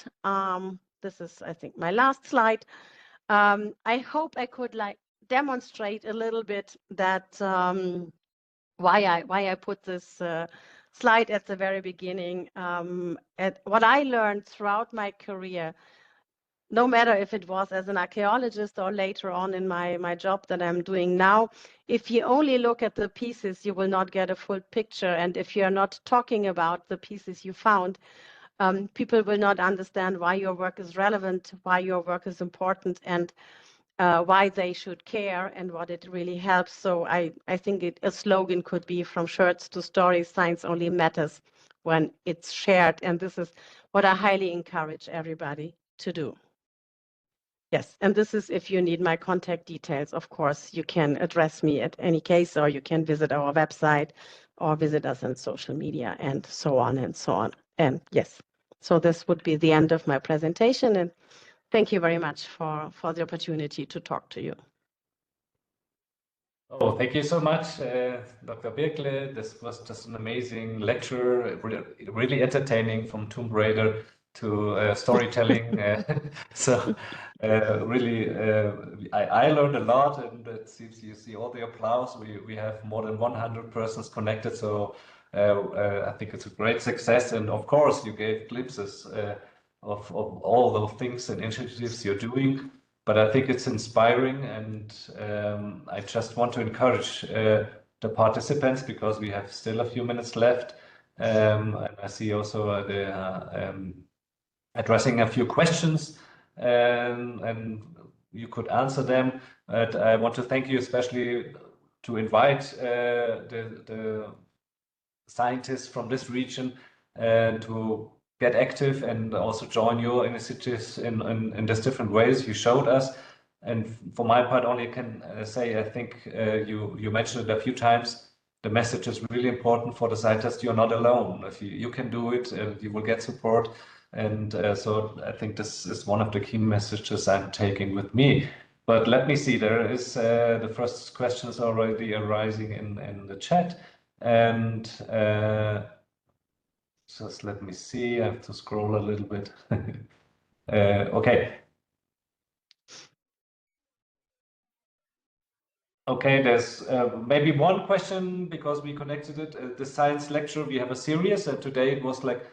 this is, I think, my last slide. I hope I could demonstrate a little bit that why I put this slide at the very beginning. What I learned throughout my career, no matter if it was as an archaeologist or later on in my job that I'm doing now, if you only look at the pieces, you will not get a full picture. And if you're not talking about the pieces you found, people will not understand why your work is relevant, why your work is important, and why they should care and what it really helps. So I think a slogan could be, from shirts to stories, science only matters when it's shared. And this is what I highly encourage everybody to do. Yes, and this is if you need my contact details. Of course, you can address me at any case, or you can visit our website or visit us on social media and so on and so on. And yes, so this would be the end of my presentation. And thank you very much for the opportunity to talk to you. Oh, thank you so much, Dr. Birkle. This was just an amazing lecture, really entertaining, from Tomb Raider to storytelling. So really, I learned a lot, and it seems you see all the applause. We have more than 100 persons connected, so I think it's a great success. And of course, you gave glimpses of all those things and initiatives you're doing. But I think it's inspiring, and I just want to encourage the participants, because we have still a few minutes left. And I see also addressing a few questions, and you could answer them. But I want to thank you especially to invite the scientists from this region to get active and also join your initiatives in these different ways you showed us. And for my part, only can say, I think you mentioned it a few times, the message is really important for the scientists. You're not alone. If you can do it, you will get support. And so I think this is one of the key messages I'm taking with me. But let me see, there is the first questions already arising in the chat. And just let me see, I have to scroll a little bit. Okay. Okay, there's maybe one question, because we connected it. The science lecture, we have a series, and today it was like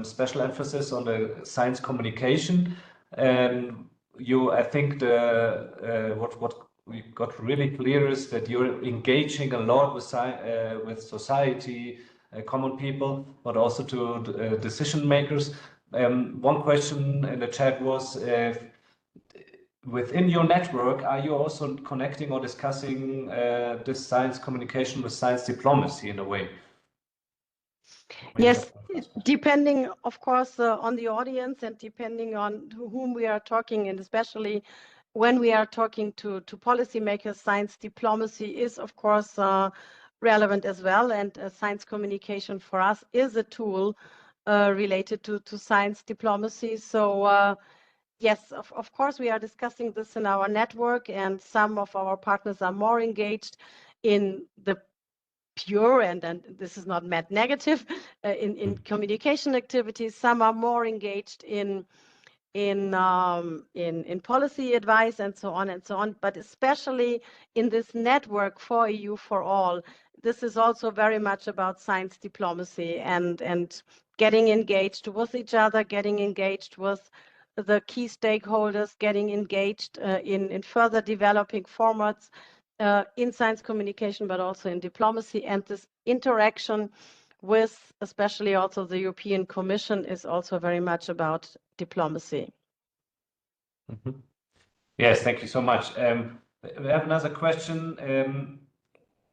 special emphasis on the science communication. And I think what we got really clear is that you're engaging a lot with society, common people, but also to decision makers. One question in the chat was, within your network, are you also connecting or discussing this science communication with science diplomacy in a way? Yes, depending, of course, on the audience, and depending on to whom we are talking, and especially when we are talking to policymakers, science diplomacy is, of course, relevant as well. And science communication for us is a tool related to science diplomacy. So yes, of course, we are discussing this in our network, and some of our partners are more engaged in the pure, and this is not meant negative, in communication activities. Some are more engaged in policy advice and so on and so on. But especially in this network for EU for All, this is also very much about science diplomacy and getting engaged with each other, getting engaged with the key stakeholders, getting engaged in further developing formats in science communication, but also in diplomacy. And this interaction with especially also the European Commission is also very much about diplomacy. Mm-hmm. Yes, thank you so much. We have another question.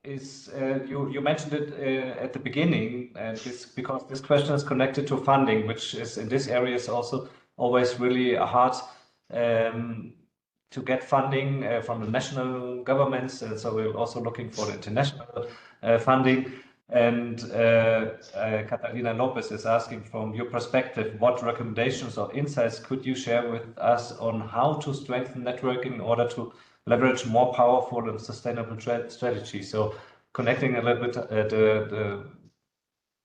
You mentioned it at the beginning, and because this question is connected to funding, which is in this area is also always really hard to get funding from the national governments, and so we're also looking for the international funding. And Catalina Lopez is asking, from your perspective, what recommendations or insights could you share with us on how to strengthen networking in order to leverage more powerful and sustainable strategy? So connecting a little bit the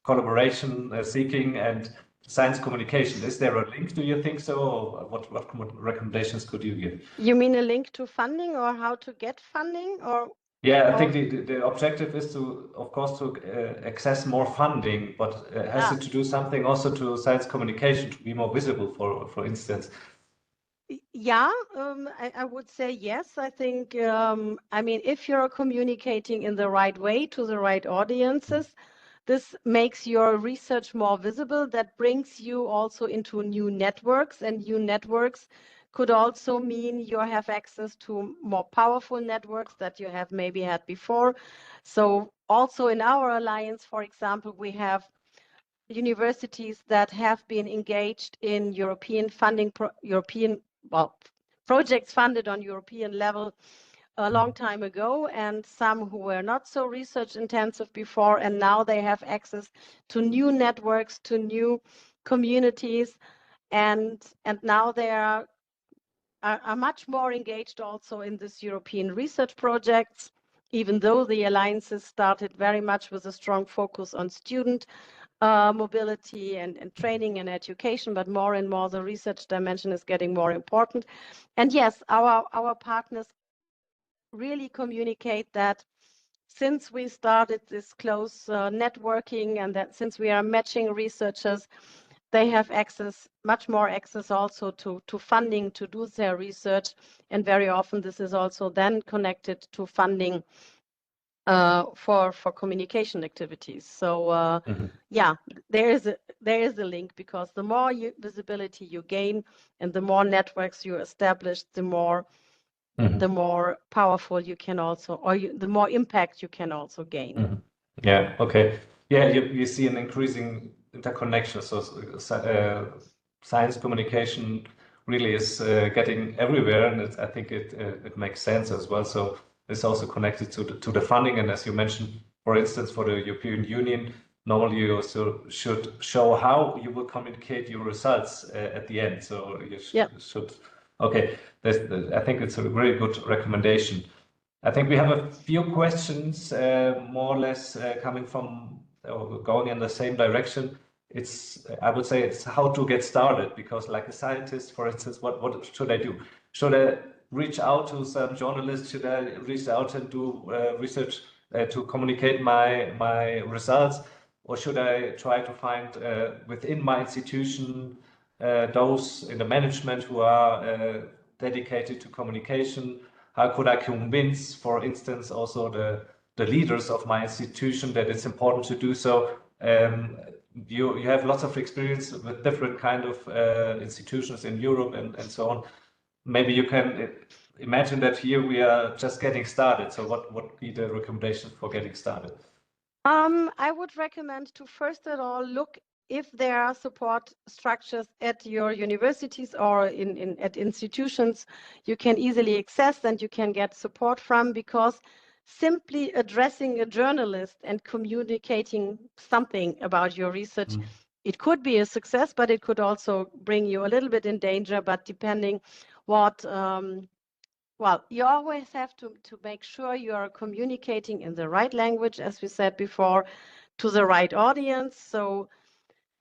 collaboration seeking and science communication. Is there a link, do you think so? Or what recommendations could you give? You mean a link to funding, or how to get funding? Or yeah, I think the objective is to, of course, to access more funding, but has it to do something also to science communication to be more visible, for instance? Yeah, I would say yes. I think, I mean, if you're communicating in the right way to the right audiences, this makes your research more visible. That brings you also into new networks, and new networks could also mean you have access to more powerful networks that you have maybe had before. So also in our alliance, for example, we have universities that have been engaged in European funding, projects funded on European level a long time ago, and some who were not so research intensive before, and now they have access to new networks, to new communities, and now they are much more engaged also in this European research projects, even though the alliances started very much with a strong focus on student mobility and training and education, but more and more the research dimension is getting more important. And yes, our partners really communicate that since we started this close networking, and that since we are matching researchers, they have access, much more access also to funding to do their research. And very often this is also then connected to funding for communication activities. So yeah, there is a link, because the more visibility you gain and the more networks you establish, the more powerful you can also, or the more impact you can also gain. Yeah, okay. Yeah, you see an increasing interconnection. So science communication really is getting everywhere, and I think it makes sense as well. So it's also connected to the funding, and as you mentioned, for instance, for the European Union, normally you also should show how you will communicate your results at the end. So you should. Okay, I think it's a very good recommendation. I think we have a few questions, more or less coming from going in the same direction. I would say it's how to get started, because like a scientist, for instance, what should I do? Should I reach out to some journalists? Should I reach out and do research to communicate my results? Or should I try to find within my institution those in the management who are dedicated to communication? How could I convince, for instance, also the leaders of my institution that it's important to do so? You have lots of experience with different kind of institutions in Europe and so on. Maybe you can imagine that here we are just getting started. So what would be the recommendation for getting started? I would recommend to first of all look if there are support structures at your universities or at institutions you can easily access and you can get support from, because simply addressing a journalist and communicating something about your research, it could be a success, but it could also bring you a little bit in danger. But depending what well, you always have to make sure you are communicating in the right language, as we said before, to the right audience. So,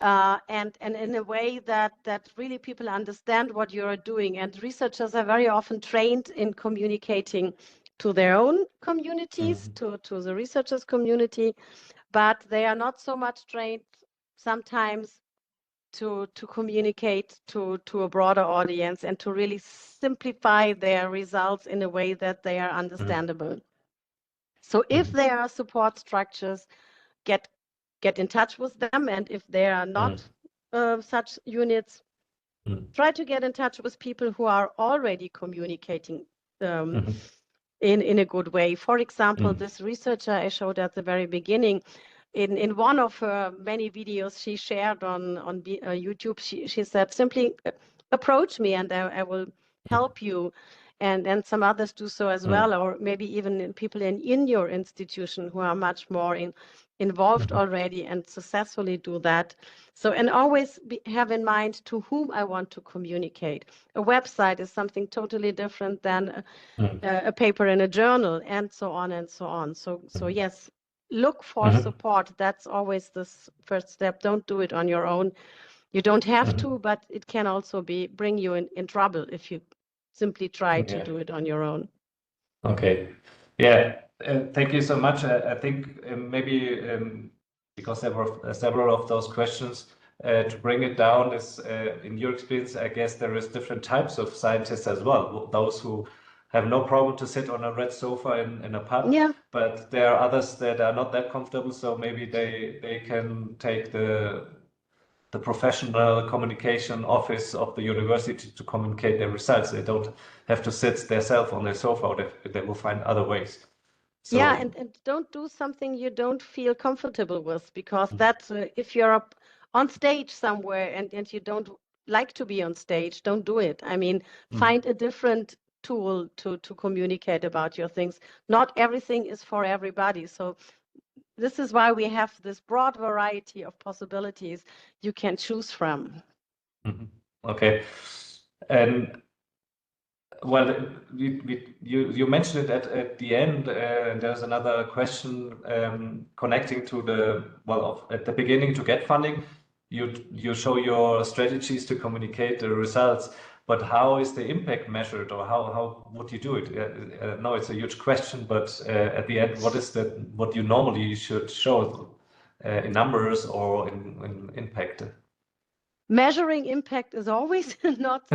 and in a way that really people understand what you are doing. And researchers are very often trained in communicating to their own communities, to the researchers' community, but they are not so much trained sometimes to communicate to a broader audience and to really simplify their results in a way that they are understandable. So if there are support structures, get in touch with them, and if there are not such units, try to get in touch with people who are already communicating in a good way. For example, this researcher I showed at the very beginning, in one of her many videos she shared on YouTube, she said, simply approach me and I will help you. And some others do so as well, or maybe even people in your institution who are much more involved already and successfully do that. So, and always have in mind to whom I want to communicate. A website is something totally different than a paper in a journal, and so on and so on. So yes, look for support. That's always the first step. Don't do it on your own. You don't have to, but it can also bring you in trouble if you simply try to do it on your own. Okay. Yeah. Thank you so much. I think maybe because there were several of those questions, to bring it down is, in your experience, I guess there is different types of scientists as well. Those who have no problem to sit on a red sofa in a pub, but there are others that are not that comfortable. So maybe they can take the professional communication office of the university to communicate their results. They don't have to sit themselves on their sofa. They will find other ways. So, yeah, and don't do something you don't feel comfortable with, because that's if you're up on stage somewhere and you don't like to be on stage, don't do it. I mean, find a different tool to communicate about your things. Not everything is for everybody. So this is why we have this broad variety of possibilities you can choose from. Okay. And Well, you mentioned it at the end, and there's another question connecting to at the beginning to get funding. You show your strategies to communicate the results, but how is the impact measured, or how would you do it? No, it's a huge question, but at the end, what you normally should show in numbers or in impact? Measuring impact is always not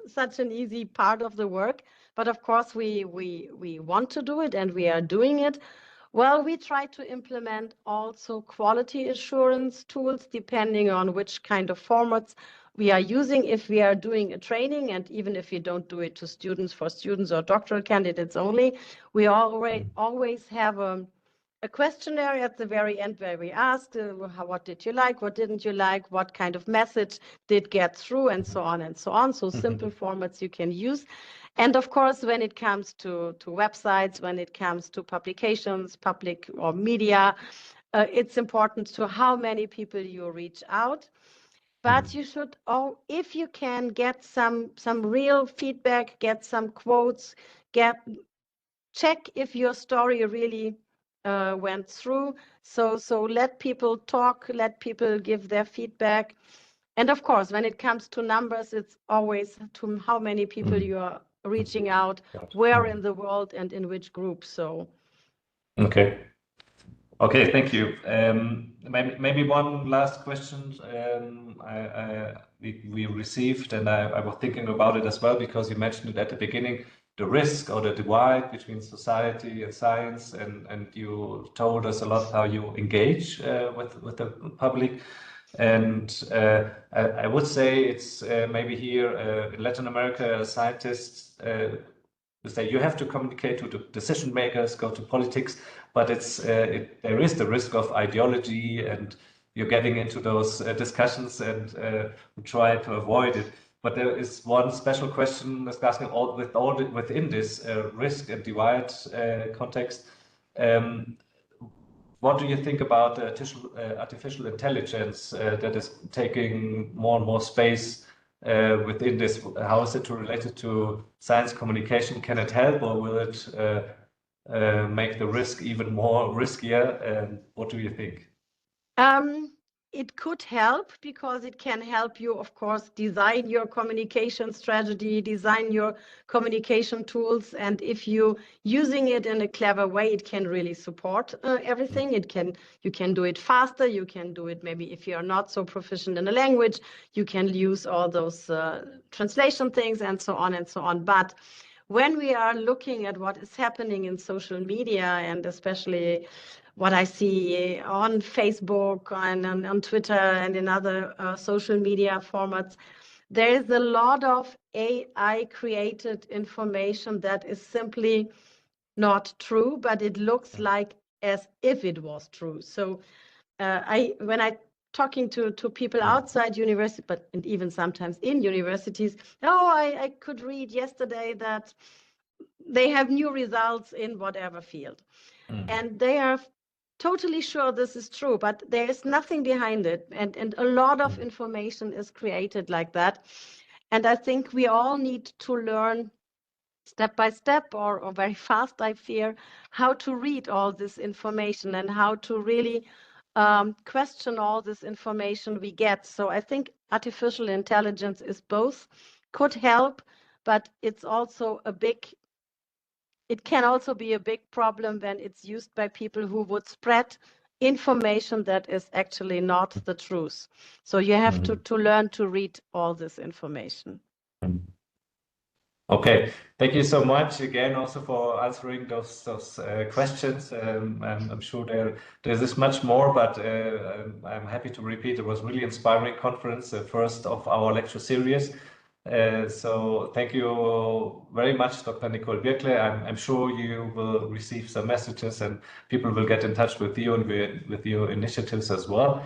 such an easy part of the work, but of course we want to do it and we are doing it. Well, we try to implement also quality assurance tools depending on which kind of formats we are using. If we are doing a training, and even if we don't do it to students, for students or doctoral candidates only, we always have a questionnaire at the very end where we ask what did you like, what didn't you like, what kind of message did get through, and so on and so on. So simple formats you can use. And of course, when it comes to websites, when it comes to publications, public or media, it's important to how many people you reach out. But you should, if you can get some real feedback, get some quotes, check if your story really went through. So let people talk, let people give their feedback. And of course, when it comes to numbers, it's always to how many people you are reaching out, where in the world and in which group. So. Okay, thank you. Maybe one last question we received, and I was thinking about it as well, because you mentioned it at the beginning, the risk or the divide between society and science, and you told us a lot how you engage with the public. And I would say it's maybe here in Latin America, scientists say you have to communicate to the decision makers, go to politics, but there is the risk of ideology, and you're getting into those discussions, and we try to avoid it. But there is one special question discussing within this risk and divide context. What do you think about artificial intelligence that is taking more and more space within this? How is it related to science communication? Can it help, or will it make the risk even more riskier? What do you think? It could help, because it can help you, of course, design your communication strategy, design your communication tools. And if you're using it in a clever way, it can really support everything. You can do it faster. You can do it, maybe if you're not so proficient in a language, you can use all those translation things and so on and so on. But when we are looking at what is happening in social media, and especially what I see on Facebook and on Twitter and in other social media formats, there is a lot of AI created information that is simply not true, but it looks like as if it was true. So when I talking to people outside university, and even sometimes in universities, I could read yesterday that they have new results in whatever field. And they are totally sure this is true, but there is nothing behind it. And a lot of information is created like that. And I think we all need to learn step by step, or very fast, I fear, how to read all this information and how to really question all this information we get. So I think artificial intelligence is both, could help, but it's also it can also be a big problem when it's used by people who would spread information that is actually not the truth. So you have to learn to read all this information. Okay, thank you so much again also for answering those questions. I'm sure there is much more, but I'm happy to repeat, it was really inspiring conference, the first of our lecture series. So thank you very much, Dr. Nicole Birkle. I'm sure you will receive some messages, and people will get in touch with you and with your initiatives as well.